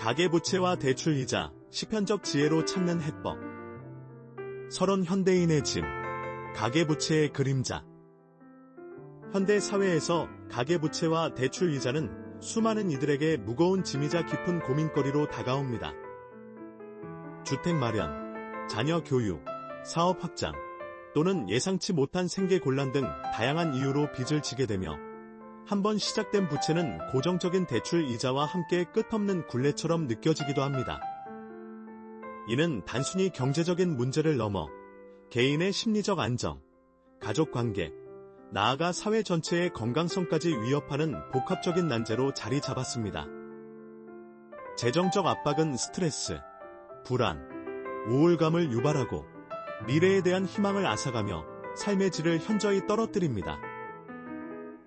가계부채와 대출이자, 시편적 지혜로 찾는 해법. 서론 현대인의 짐, 가계부채의 그림자. 현대 사회에서 가계부채와 대출이자는 수많은 이들에게 무거운 짐이자 깊은 고민거리로 다가옵니다. 주택 마련, 자녀 교육, 사업 확장, 또는 예상치 못한 생계곤란 등 다양한 이유로 빚을 지게 되며 한번 시작된 부채는 고정적인 대출 이자와 함께 끝없는 굴레처럼 느껴지기도 합니다. 이는 단순히 경제적인 문제를 넘어 개인의 심리적 안정, 가족관계, 나아가 사회 전체의 건강성까지 위협하는 복합적인 난제로 자리 잡았습니다. 재정적 압박은 스트레스, 불안, 우울감을 유발하고 미래에 대한 희망을 앗아가며 삶의 질을 현저히 떨어뜨립니다.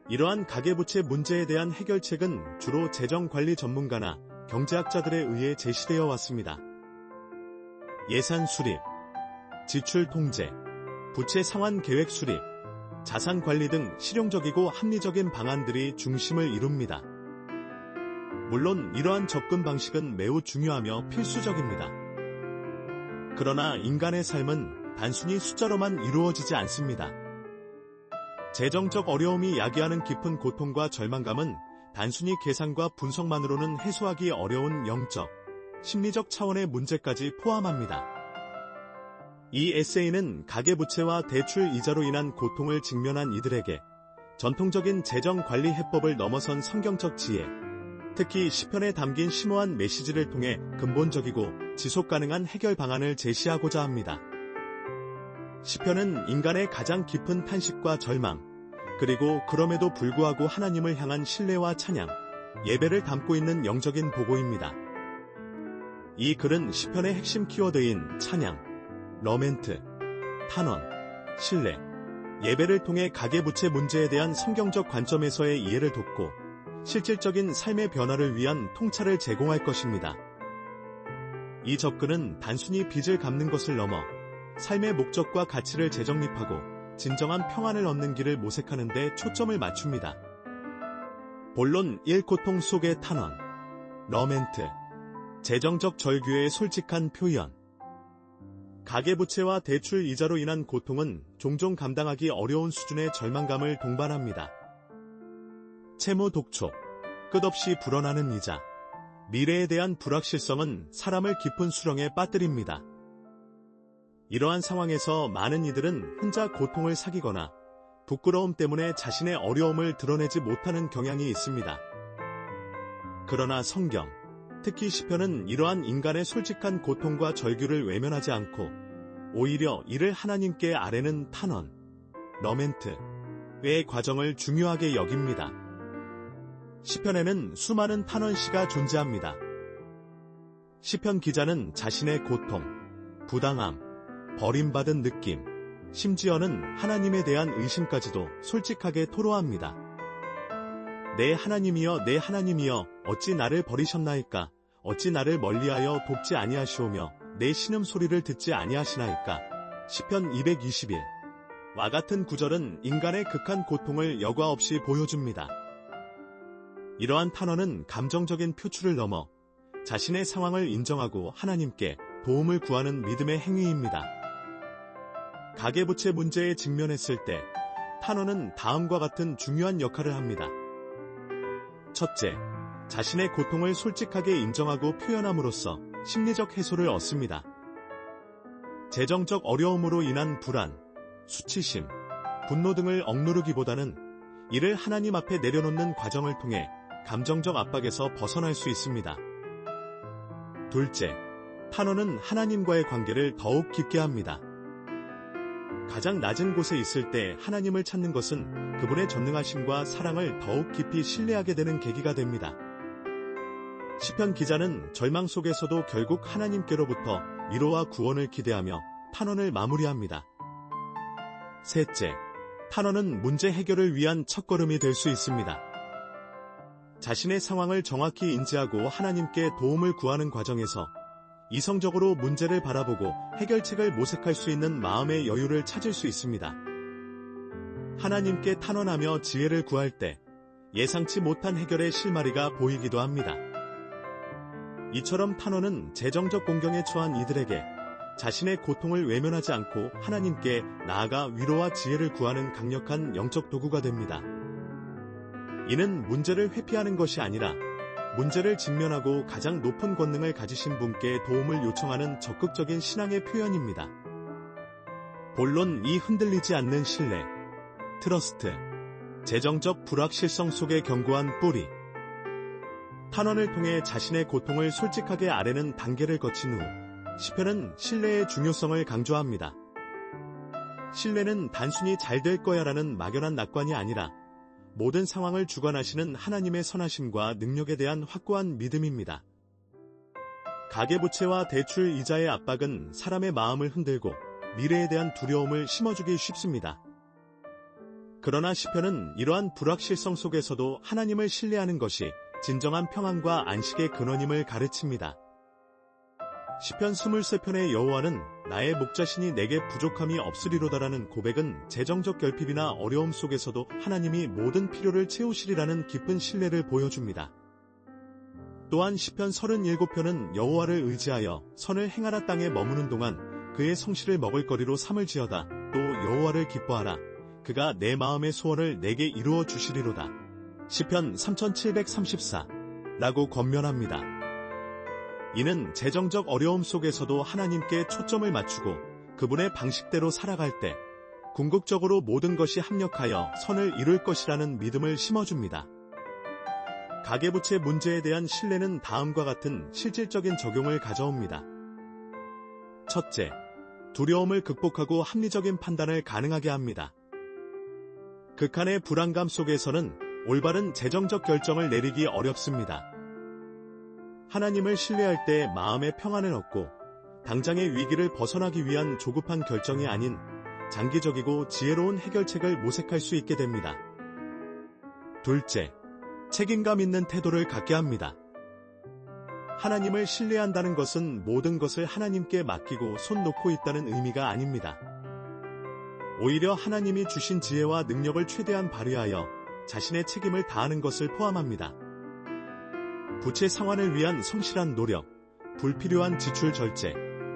이러한 가계부채 문제에 대한 해결책은 주로 재정관리 전문가나 경제학자들에 의해 제시되어 왔습니다. 예산 수립, 지출 통제, 부채 상환 계획 수립, 자산 관리 등 실용적이고 합리적인 방안들이 중심을 이룹니다. 물론 이러한 접근 방식은 매우 중요하며 필수적입니다. 그러나 인간의 삶은 단순히 숫자로만 이루어지지 않습니다. 재정적 어려움이 야기하는 깊은 고통과 절망감은 단순히 계산과 분석만으로는 해소하기 어려운 영적, 심리적 차원의 문제까지 포함합니다. 이 에세이는 가계부채와 대출 이자로 인한 고통을 직면한 이들에게 전통적인 재정관리 해법을 넘어선 성경적 지혜, 특히 시편에 담긴 심오한 메시지를 통해 근본적이고 지속가능한 해결 방안을 제시하고자 합니다. 시편은 인간의 가장 깊은 탄식과 절망, 그리고 그럼에도 불구하고 하나님을 향한 신뢰와 찬양, 예배를 담고 있는 영적인 보고입니다. 이 글은 시편의 핵심 키워드인 찬양, 러멘트, 탄원, 신뢰, 예배를 통해 가계부채 문제에 대한 성경적 관점에서의 이해를 돕고 실질적인 삶의 변화를 위한 통찰을 제공할 것입니다. 이 접근은 단순히 빚을 갚는 것을 넘어 삶의 목적과 가치를 재정립하고 진정한 평안을 얻는 길을 모색하는 데 초점을 맞춥니다. 본론 1. 고통 속의 탄원, 러멘트, 재정적 절규의 솔직한 표현. 가계부채와 대출 이자로 인한 고통은 종종 감당하기 어려운 수준의 절망감을 동반합니다. 채무 독촉, 끝없이 불어나는 이자, 미래에 대한 불확실성은 사람을 깊은 수렁에 빠뜨립니다. 이러한 상황에서 많은 이들은 혼자 고통을 사귀거나 부끄러움 때문에 자신의 어려움을 드러내지 못하는 경향이 있습니다. 그러나 성경, 특히 시편은 이러한 인간의 솔직한 고통과 절규를 외면하지 않고 오히려 이를 하나님께 아뢰는 탄원, 러멘트의 과정을 중요하게 여깁니다. 시편에는 수많은 탄원시가 존재합니다. 시편 기자는 자신의 고통, 부당함, 버림받은 느낌, 심지어는 하나님에 대한 의심까지도 솔직하게 토로합니다. 내 하나님이여 내 하나님이여 어찌 나를 버리셨나이까 어찌 나를 멀리하여 돕지 아니하시오며 내 신음소리를 듣지 아니하시나이까. 시편 221와 같은 구절은 인간의 극한 고통을 여과 없이 보여줍니다. 이러한 탄원은 감정적인 표출을 넘어 자신의 상황을 인정하고 하나님께 도움을 구하는 믿음의 행위입니다. 가계부채 문제에 직면했을 때 탄원은 다음과 같은 중요한 역할을 합니다. 첫째, 자신의 고통을 솔직하게 인정하고 표현함으로써 심리적 해소를 얻습니다. 재정적 어려움으로 인한 불안, 수치심, 분노 등을 억누르기보다는 이를 하나님 앞에 내려놓는 과정을 통해 감정적 압박에서 벗어날 수 있습니다. 둘째, 탄원은 하나님과의 관계를 더욱 깊게 합니다. 가장 낮은 곳에 있을 때 하나님을 찾는 것은 그분의 전능하심과 사랑을 더욱 깊이 신뢰하게 되는 계기가 됩니다. 시편 기자는 절망 속에서도 결국 하나님께로부터 위로와 구원을 기대하며 탄원을 마무리합니다. 셋째, 탄원은 문제 해결을 위한 첫걸음이 될 수 있습니다. 자신의 상황을 정확히 인지하고 하나님께 도움을 구하는 과정에서 이성적으로 문제를 바라보고 해결책을 모색할 수 있는 마음의 여유를 찾을 수 있습니다. 하나님께 탄원하며 지혜를 구할 때 예상치 못한 해결의 실마리가 보이기도 합니다. 이처럼 탄원은 재정적 공경에 처한 이들에게 자신의 고통을 외면하지 않고 하나님께 나아가 위로와 지혜를 구하는 강력한 영적 도구가 됩니다. 이는 문제를 회피하는 것이 아니라 문제를 직면하고 가장 높은 권능을 가지신 분께 도움을 요청하는 적극적인 신앙의 표현입니다. 본론 이 흔들리지 않는 신뢰, 트러스트, 재정적 불확실성 속의 견고한 뿌리. 탄원을 통해 자신의 고통을 솔직하게 아뢰는 단계를 거친 후 시편은 신뢰의 중요성을 강조합니다. 신뢰는 단순히 잘 될 거야라는 막연한 낙관이 아니라 모든 상황을 주관하시는 하나님의 선하심과 능력에 대한 확고한 믿음입니다. 가계부채와 대출 이자의 압박은 사람의 마음을 흔들고 미래에 대한 두려움을 심어주기 쉽습니다. 그러나 시편은 이러한 불확실성 속에서도 하나님을 신뢰하는 것이 진정한 평안과 안식의 근원임을 가르칩니다. 시편 23편의 여호와는 나의 목자시니 내게 부족함이 없으리로다라는 고백은 재정적 결핍이나 어려움 속에서도 하나님이 모든 필요를 채우시리라는 깊은 신뢰를 보여줍니다. 또한 시편 37편은 여호와를 의지하여 선을 행하라 땅에 머무는 동안 그의 성실을 먹을거리로 삼을지어다. 또 여호와를 기뻐하라. 그가 내 마음의 소원을 내게 이루어 주시리로다. 시편 3734라고 권면합니다. 이는 재정적 어려움 속에서도 하나님께 초점을 맞추고 그분의 방식대로 살아갈 때 궁극적으로 모든 것이 합력하여 선을 이룰 것이라는 믿음을 심어줍니다. 가계부채 문제에 대한 신뢰는 다음과 같은 실질적인 적용을 가져옵니다. 첫째, 두려움을 극복하고 합리적인 판단을 가능하게 합니다. 극한의 불안감 속에서는 올바른 재정적 결정을 내리기 어렵습니다. 하나님을 신뢰할 때 마음의 평안을 얻고 당장의 위기를 벗어나기 위한 조급한 결정이 아닌 장기적이고 지혜로운 해결책을 모색할 수 있게 됩니다. 둘째, 책임감 있는 태도를 갖게 합니다. 하나님을 신뢰한다는 것은 모든 것을 하나님께 맡기고 손 놓고 있다는 의미가 아닙니다. 오히려 하나님이 주신 지혜와 능력을 최대한 발휘하여 자신의 책임을 다하는 것을 포함합니다. 부채 상환을 위한 성실한 노력, 불필요한 지출 절제,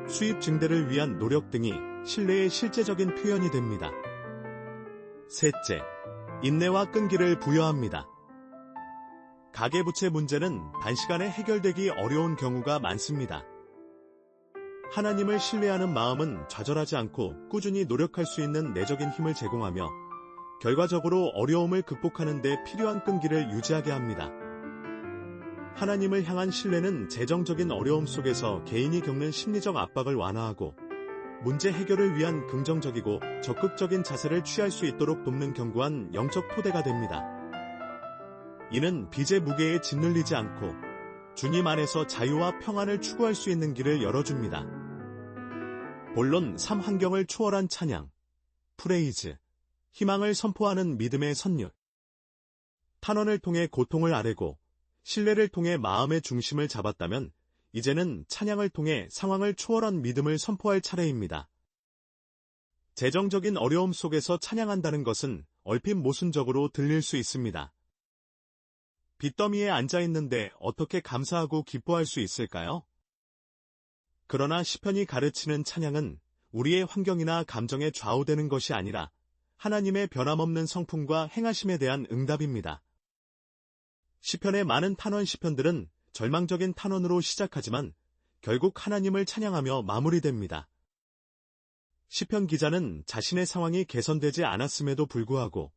수입 증대를 위한 노력 등이 신뢰의 실제적인 표현이 됩니다. 셋째, 인내와 끈기를 부여합니다. 가계부채 문제는 단시간에 해결되기 어려운 경우가 많습니다. 하나님을 신뢰하는 마음은 좌절하지 않고 꾸준히 노력할 수 있는 내적인 힘을 제공하며 결과적으로 어려움을 극복하는 데 필요한 끈기를 유지하게 합니다. 하나님을 향한 신뢰는 재정적인 어려움 속에서 개인이 겪는 심리적 압박을 완화하고 문제 해결을 위한 긍정적이고 적극적인 자세를 취할 수 있도록 돕는 견고한 영적 토대가 됩니다. 이는 빚의 무게에 짓눌리지 않고 주님 안에서 자유와 평안을 추구할 수 있는 길을 열어줍니다. 본론 삶 환경을 초월한 찬양, 프레이즈, 희망을 선포하는 믿음의 선율. 탄원을 통해 고통을 아뢰고 신뢰를 통해 마음의 중심을 잡았다면 이제는 찬양을 통해 상황을 초월한 믿음을 선포할 차례입니다. 재정적인 어려움 속에서 찬양한다는 것은 얼핏 모순적으로 들릴 수 있습니다. 빚더미에 앉아있는데 어떻게 감사하고 기뻐할 수 있을까요? 그러나 시편이 가르치는 찬양은 우리의 환경이나 감정에 좌우되는 것이 아니라 하나님의 변함없는 성품과 행하심에 대한 응답입니다. 시편의 많은 탄원 시편들은 절망적인 탄원으로 시작하지만 결국 하나님을 찬양하며 마무리됩니다. 시편 기자는 자신의 상황이 개선되지 않았음에도 불구하고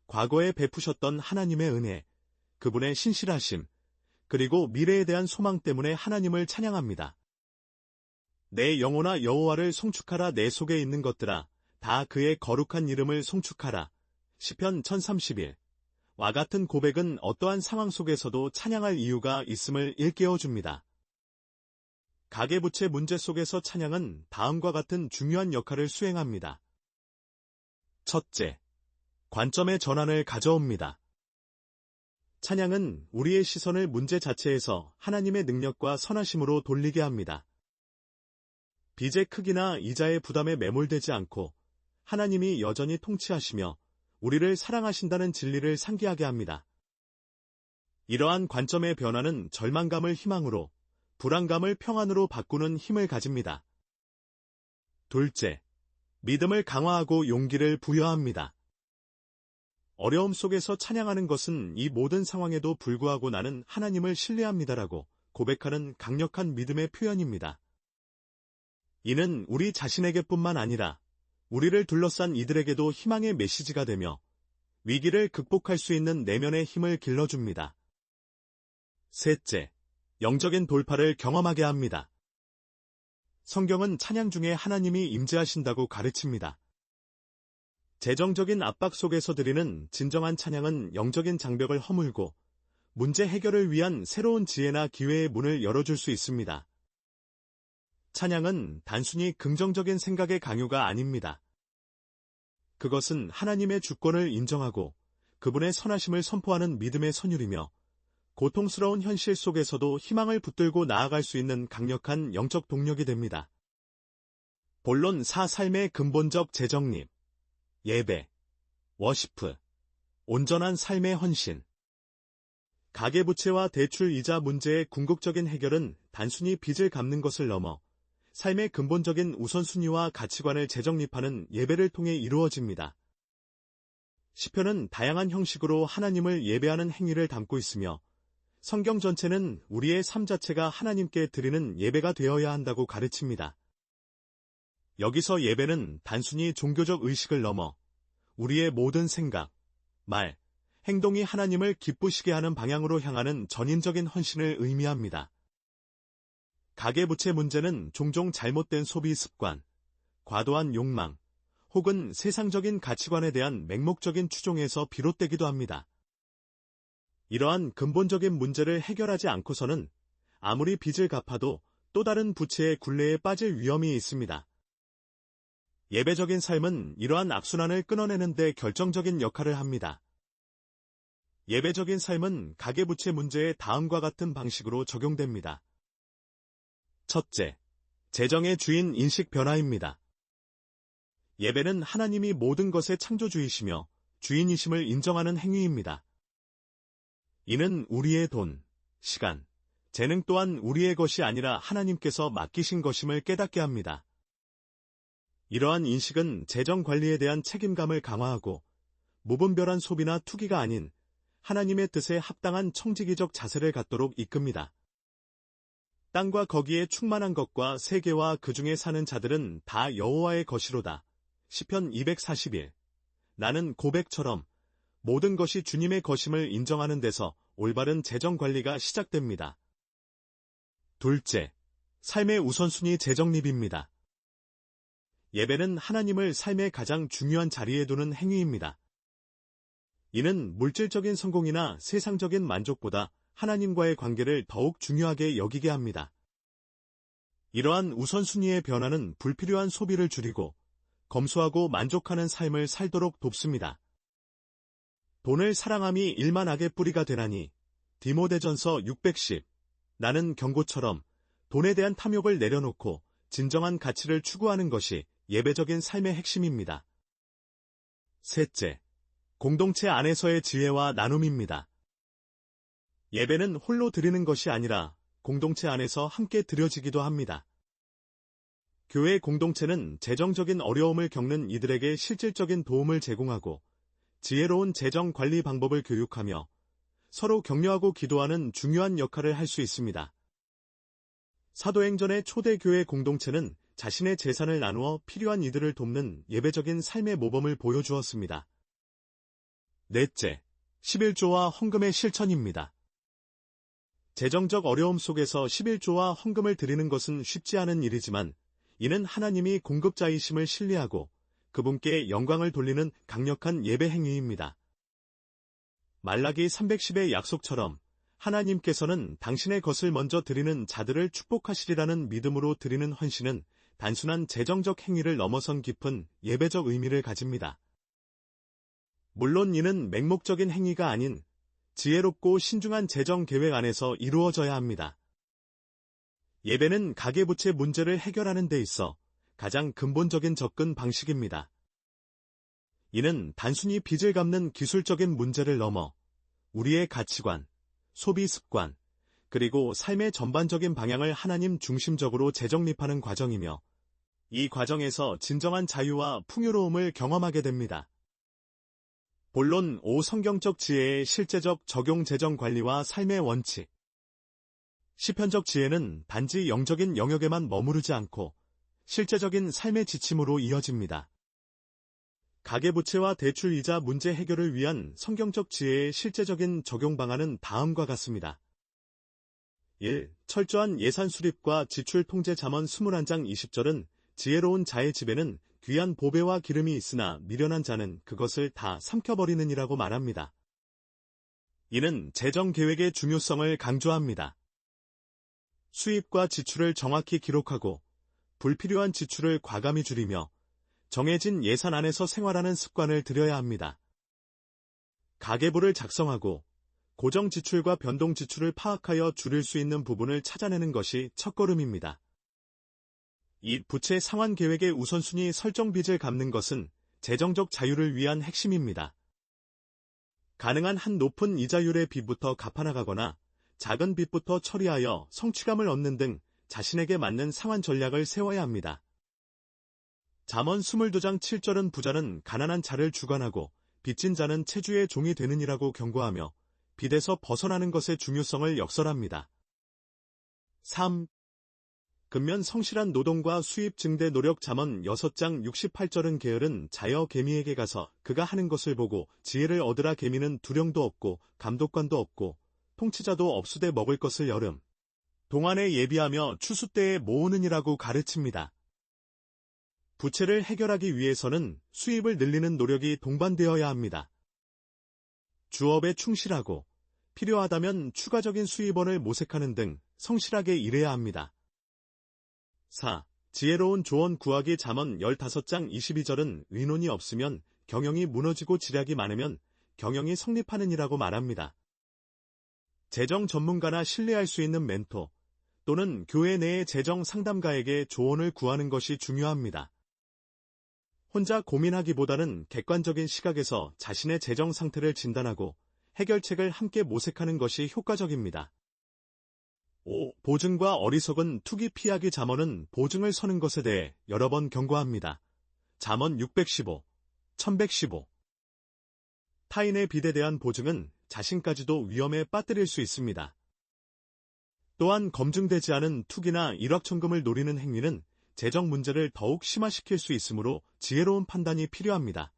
과거에 베푸셨던 하나님의 은혜, 그분의 신실하심, 그리고 미래에 대한 소망 때문에 하나님을 찬양합니다. 내 영혼아 여호와를 송축하라. 내 속에 있는 것들아 다 그의 거룩한 이름을 송축하라. 시편 1031. 와 같은 고백은 어떠한 상황 속에서도 찬양할 이유가 있음을 일깨워줍니다. 가계부채 문제 속에서 찬양은 다음과 같은 중요한 역할을 수행합니다. 첫째, 관점의 전환을 가져옵니다. 찬양은 우리의 시선을 문제 자체에서 하나님의 능력과 선하심으로 돌리게 합니다. 빚의 크기나 이자의 부담에 매몰되지 않고 하나님이 여전히 통치하시며 우리를 사랑하신다는 진리를 상기하게 합니다. 이러한 관점의 변화는 절망감을 희망으로, 불안감을 평안으로 바꾸는 힘을 가집니다. 둘째, 믿음을 강화하고 용기를 부여합니다. 어려움 속에서 찬양하는 것은 이 모든 상황에도 불구하고 나는 하나님을 신뢰합니다라고 고백하는 강력한 믿음의 표현입니다. 이는 우리 자신에게뿐만 아니라 우리를 둘러싼 이들에게도 희망의 메시지가 되며 위기를 극복할 수 있는 내면의 힘을 길러줍니다. 셋째, 영적인 돌파를 경험하게 합니다. 성경은 찬양 중에 하나님이 임재하신다고 가르칩니다. 재정적인 압박 속에서 드리는 진정한 찬양은 영적인 장벽을 허물고 문제 해결을 위한 새로운 지혜나 기회의 문을 열어줄 수 있습니다. 찬양은 단순히 긍정적인 생각의 강요가 아닙니다. 그것은 하나님의 주권을 인정하고 그분의 선하심을 선포하는 믿음의 선율이며 고통스러운 현실 속에서도 희망을 붙들고 나아갈 수 있는 강력한 영적 동력이 됩니다. 본론 4. 삶의 근본적 재정립, 예배, 워시프, 온전한 삶의 헌신. 가계부채와 대출이자 문제의 궁극적인 해결은 단순히 빚을 갚는 것을 넘어 삶의 근본적인 우선순위와 가치관을 재정립하는 예배를 통해 이루어집니다. 시편은 다양한 형식으로 하나님을 예배하는 행위를 담고 있으며 성경 전체는 우리의 삶 자체가 하나님께 드리는 예배가 되어야 한다고 가르칩니다. 여기서 예배는 단순히 종교적 의식을 넘어 우리의 모든 생각, 말, 행동이 하나님을 기쁘시게 하는 방향으로 향하는 전인적인 헌신을 의미합니다. 가계부채 문제는 종종 잘못된 소비 습관, 과도한 욕망, 혹은 세상적인 가치관에 대한 맹목적인 추종에서 비롯되기도 합니다. 이러한 근본적인 문제를 해결하지 않고서는 아무리 빚을 갚아도 또 다른 부채의 굴레에 빠질 위험이 있습니다. 예배적인 삶은 이러한 악순환을 끊어내는 데 결정적인 역할을 합니다. 예배적인 삶은 가계부채 문제의 다음과 같은 방식으로 적용됩니다. 첫째, 재정의 주인 인식 변화입니다. 예배는 하나님이 모든 것의 창조주이시며 주인이심을 인정하는 행위입니다. 이는 우리의 돈, 시간, 재능 또한 우리의 것이 아니라 하나님께서 맡기신 것임을 깨닫게 합니다. 이러한 인식은 재정 관리에 대한 책임감을 강화하고 무분별한 소비나 투기가 아닌 하나님의 뜻에 합당한 청지기적 자세를 갖도록 이끕니다. 땅과 거기에 충만한 것과 세계와 그 중에 사는 자들은 다 여호와의 것이로다. 시편 241. 나는 고백처럼 모든 것이 주님의 것임을 인정하는 데서 올바른 재정 관리가 시작됩니다. 둘째, 삶의 우선순위 재정립입니다. 예배는 하나님을 삶의 가장 중요한 자리에 두는 행위입니다. 이는 물질적인 성공이나 세상적인 만족보다 하나님과의 관계를 더욱 중요하게 여기게 합니다. 이러한 우선순위의 변화는 불필요한 소비를 줄이고 검소하고 만족하는 삶을 살도록 돕습니다. 돈을 사랑함이 일만 악의 뿌리가 되나니 디모데전서 610. 나는 경고처럼 돈에 대한 탐욕을 내려놓고 진정한 가치를 추구하는 것이 예배적인 삶의 핵심입니다. 셋째, 공동체 안에서의 지혜와 나눔입니다. 예배는 홀로 드리는 것이 아니라 공동체 안에서 함께 드려지기도 합니다. 교회 공동체는 재정적인 어려움을 겪는 이들에게 실질적인 도움을 제공하고 지혜로운 재정 관리 방법을 교육하며 서로 격려하고 기도하는 중요한 역할을 할 수 있습니다. 사도행전의 초대교회 공동체는 자신의 재산을 나누어 필요한 이들을 돕는 예배적인 삶의 모범을 보여주었습니다. 넷째, 11조와 헌금의 실천입니다. 재정적 어려움 속에서 11조와 헌금을 드리는 것은 쉽지 않은 일이지만 이는 하나님이 공급자이심을 신뢰하고 그분께 영광을 돌리는 강력한 예배 행위입니다. 말라기 310의 약속처럼 하나님께서는 당신의 것을 먼저 드리는 자들을 축복하시리라는 믿음으로 드리는 헌신은 단순한 재정적 행위를 넘어선 깊은 예배적 의미를 가집니다. 물론 이는 맹목적인 행위가 아닌 지혜롭고 신중한 재정 계획 안에서 이루어져야 합니다. 예배는 가계부채 문제를 해결하는 데 있어 가장 근본적인 접근 방식입니다. 이는 단순히 빚을 갚는 기술적인 문제를 넘어 우리의 가치관, 소비 습관, 그리고 삶의 전반적인 방향을 하나님 중심적으로 재정립하는 과정이며 이 과정에서 진정한 자유와 풍요로움을 경험하게 됩니다. 본론 5. 성경적 지혜의 실제적 적용 재정 관리와 삶의 원칙. 시편적 지혜는 단지 영적인 영역에만 머무르지 않고 실제적인 삶의 지침으로 이어집니다. 가계부채와 대출이자 문제 해결을 위한 성경적 지혜의 실제적인 적용 방안은 다음과 같습니다. 1. 철저한 예산 수립과 지출 통제 잠언 21장 20절은 지혜로운 자의 집에는 귀한 보배와 기름이 있으나 미련한 자는 그것을 다 삼켜버리느니라고 말합니다. 이는 재정 계획의 중요성을 강조합니다. 수입과 지출을 정확히 기록하고 불필요한 지출을 과감히 줄이며 정해진 예산 안에서 생활하는 습관을 들여야 합니다. 가계부를 작성하고 고정 지출과 변동 지출을 파악하여 줄일 수 있는 부분을 찾아내는 것이 첫걸음입니다. 이 부채 상환 계획의 우선순위 설정 빚을 갚는 것은 재정적 자유를 위한 핵심입니다. 가능한 한 높은 이자율의 빚부터 갚아나가거나 작은 빚부터 처리하여 성취감을 얻는 등 자신에게 맞는 상환 전략을 세워야 합니다. 잠언 22장 7절은 부자는 가난한 자를 주관하고 빚진 자는 체주의 종이 되느니라고 경고하며 빚에서 벗어나는 것의 중요성을 역설합니다. 3. 근면 성실한 노동과 수입 증대 노력 잠언 6장 68절은 게으른 자여 개미에게 가서 그가 하는 것을 보고 지혜를 얻으라. 개미는 두령도 없고 감독관도 없고 통치자도 없으되 먹을 것을 여름 동안에 예비하며 추수 때에 모으느니라고 가르칩니다. 부채를 해결하기 위해서는 수입을 늘리는 노력이 동반되어야 합니다. 주업에 충실하고 필요하다면 추가적인 수입원을 모색하는 등 성실하게 일해야 합니다. 4. 지혜로운 조언 구하기 잠언 15장 22절은 의논이 없으면 경영이 무너지고 지략이 많으면 경영이 성립하느니라고 말합니다. 재정 전문가나 신뢰할 수 있는 멘토 또는 교회 내의 재정 상담가에게 조언을 구하는 것이 중요합니다. 혼자 고민하기보다는 객관적인 시각에서 자신의 재정 상태를 진단하고 해결책을 함께 모색하는 것이 효과적입니다. 5. 보증과 어리석은 투기 피하기 잠언은 보증을 서는 것에 대해 여러 번 경고합니다. 잠언 615, 1115. 타인의 빚에 대한 보증은 자신까지도 위험에 빠뜨릴 수 있습니다. 또한 검증되지 않은 투기나 일확천금을 노리는 행위는 재정 문제를 더욱 심화시킬 수 있으므로 지혜로운 판단이 필요합니다.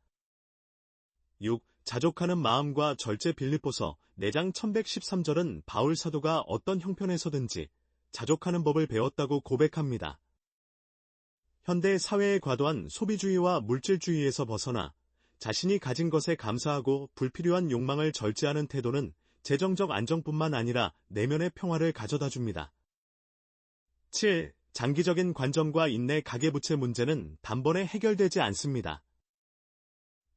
6. 자족하는 마음과 절제 빌립보서 4장 1113절은 바울 사도가 어떤 형편에서든지 자족하는 법을 배웠다고 고백합니다. 현대 사회의 과도한 소비주의와 물질주의에서 벗어나 자신이 가진 것에 감사하고 불필요한 욕망을 절제하는 태도는 재정적 안정뿐만 아니라 내면의 평화를 가져다 줍니다. 7. 장기적인 관점과 인내. 가계부채 문제는 단번에 해결되지 않습니다.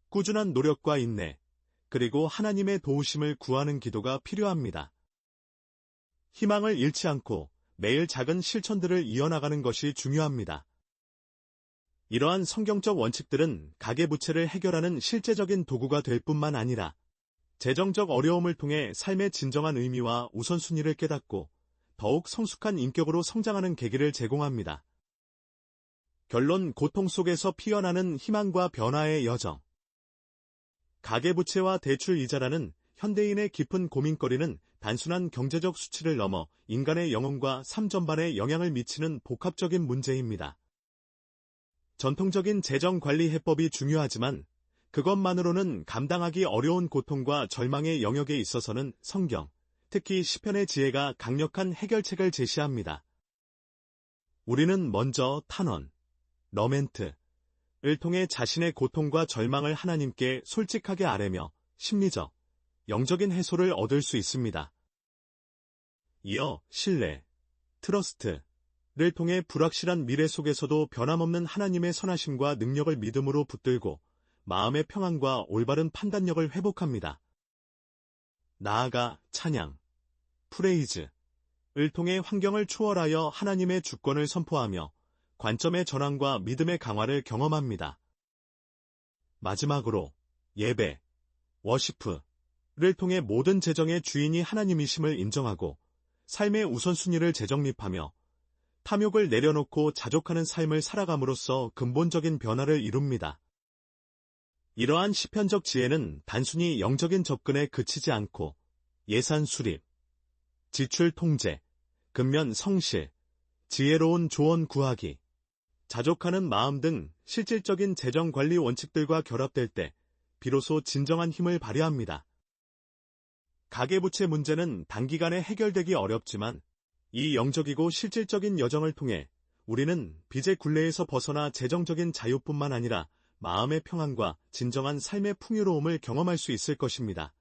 꾸준한 노력과 인내, 그리고 하나님의 도우심을 구하는 기도가 필요합니다. 희망을 잃지 않고 매일 작은 실천들을 이어나가는 것이 중요합니다. 이러한 성경적 원칙들은 가계부채를 해결하는 실제적인 도구가 될 뿐만 아니라 재정적 어려움을 통해 삶의 진정한 의미와 우선순위를 깨닫고 더욱 성숙한 인격으로 성장하는 계기를 제공합니다. 결론. 고통 속에서 피어나는 희망과 변화의 여정. 가계부채와 대출 이자라는 현대인의 깊은 고민거리는 단순한 경제적 수치를 넘어 인간의 영혼과 삶 전반에 영향을 미치는 복합적인 문제입니다. 전통적인 재정관리 해법이 중요하지만 그것만으로는 감당하기 어려운 고통과 절망의 영역에 있어서는 성경, 특히 시편의 지혜가 강력한 해결책을 제시합니다. 우리는 먼저 탄원, 러멘트를 통해 자신의 고통과 절망을 하나님께 솔직하게 아뢰며 심리적, 영적인 해소를 얻을 수 있습니다. 이어 신뢰, 트러스트를 통해 불확실한 미래 속에서도 변함없는 하나님의 선하심과 능력을 믿음으로 붙들고 마음의 평안과 올바른 판단력을 회복합니다. 나아가 찬양, 프레이즈를 통해 환경을 초월하여 하나님의 주권을 선포하며 관점의 전환과 믿음의 강화를 경험합니다. 마지막으로 예배, 워시프를 통해 모든 재정의 주인이 하나님이심을 인정하고 삶의 우선순위를 재정립하며 탐욕을 내려놓고 자족하는 삶을 살아감으로써 근본적인 변화를 이룹니다. 이러한 시편적 지혜는 단순히 영적인 접근에 그치지 않고 예산 수립, 지출 통제, 근면 성실, 지혜로운 조언 구하기, 자족하는 마음 등 실질적인 재정 관리 원칙들과 결합될 때 비로소 진정한 힘을 발휘합니다. 가계부채 문제는 단기간에 해결되기 어렵지만 이 영적이고 실질적인 여정을 통해 우리는 빚의 굴레에서 벗어나 재정적인 자유뿐만 아니라 마음의 평안과 진정한 삶의 풍요로움을 경험할 수 있을 것입니다.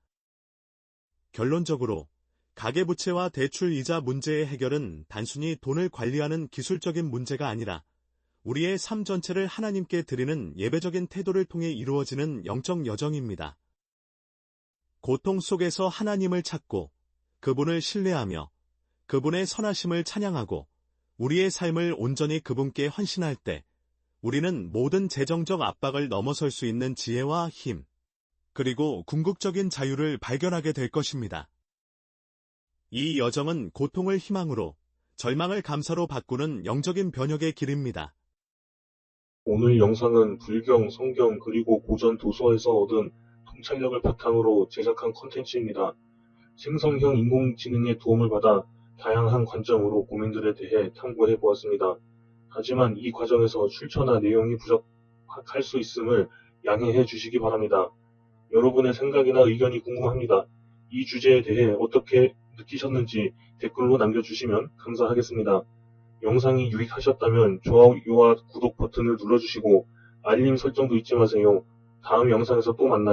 결론적으로 가계부채와 대출이자 문제의 해결은 단순히 돈을 관리하는 기술적인 문제가 아니라 우리의 삶 전체를 하나님께 드리는 예배적인 태도를 통해 이루어지는 영적 여정입니다. 고통 속에서 하나님을 찾고 그분을 신뢰하며 그분의 선하심을 찬양하고 우리의 삶을 온전히 그분께 헌신할 때 우리는 모든 재정적 압박을 넘어설 수 있는 지혜와 힘, 그리고 궁극적인 자유를 발견하게 될 것입니다. 이 여정은 고통을 희망으로, 절망을 감사로 바꾸는 영적인 변혁의 길입니다. 오늘 영상은 불경, 성경, 그리고 고전 도서에서 얻은 통찰력을 바탕으로 제작한 콘텐츠입니다. 생성형 인공지능의 도움을 받아 다양한 관점으로 고민들에 대해 탐구해 보았습니다. 하지만 이 과정에서 출처나 내용이 부족할 수 있음을 양해해 주시기 바랍니다. 여러분의 생각이나 의견이 궁금합니다. 이 주제에 대해 어떻게 느끼셨는지 댓글로 남겨주시면 감사하겠습니다. 영상이 유익하셨다면 좋아요와 구독 버튼을 눌러주시고 알림 설정도 잊지 마세요. 다음 영상에서 또 만나요.